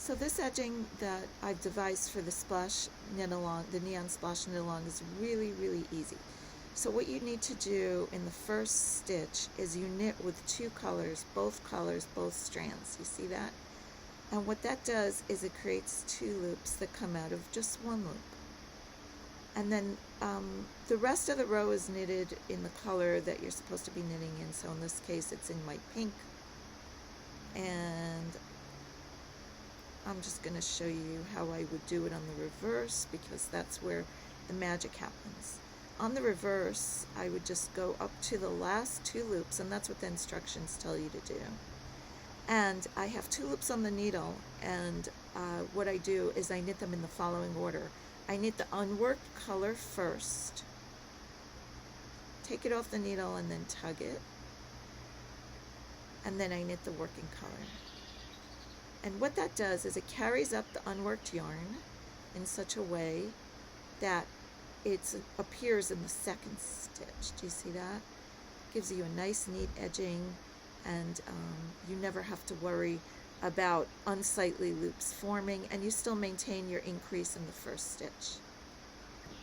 So this edging that I've devised for the splash knit along, the neon splash knit along, is really, really easy. So what you need to do in the first stitch is you knit with two colors, both strands. You see that? And what that does is it creates two loops that come out of just one loop. And then the rest of the row is knitted in the color that you're supposed to be knitting in. So in this case, it's in my pink. And I'm just going to show you how I would do it on the reverse, because that's where the magic happens. On the reverse, I would just go up to the last two loops, and that's what the instructions tell you to do. And I have two loops on the needle, and what I do is I knit them in the following order. I knit the unworked color first, take it off the needle and then tug it, and then I knit the working color. And what that does is it carries up the unworked yarn in such a way that it appears in the second stitch. Do you see that? Gives you a nice neat edging, and you never have to worry about unsightly loops forming, and you still maintain your increase in the first stitch.